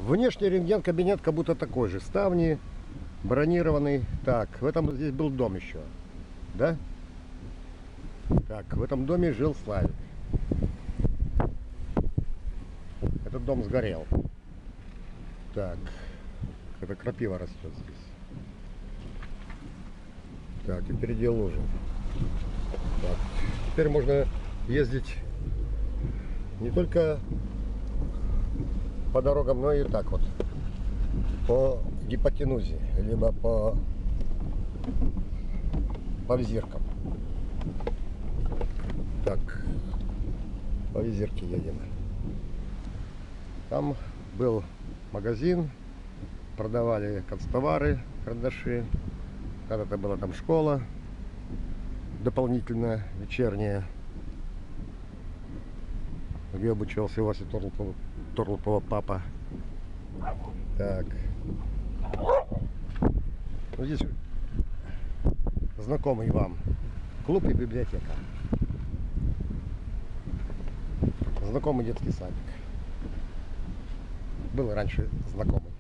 Внешний рентген-кабинет как будто такой же. Ставни, бронированный. Так, здесь был дом еще. Да? Так, в этом доме жил Славик. Этот дом сгорел. Так, это крапива растет здесь. Так, и впереди лужа. Так, теперь можно ездить не только по дорогам, но и так вот, по гипотенузе, либо по визиркам. Так, по визирке едем. Там был магазин, продавали канцтовары, карандаши. Когда-то была там школа дополнительная, вечерняя, где обучался Вася Торлупова папа. Так. Ну, здесь знакомый вам клуб и библиотека. Знакомый детский садик. Был раньше знакомый.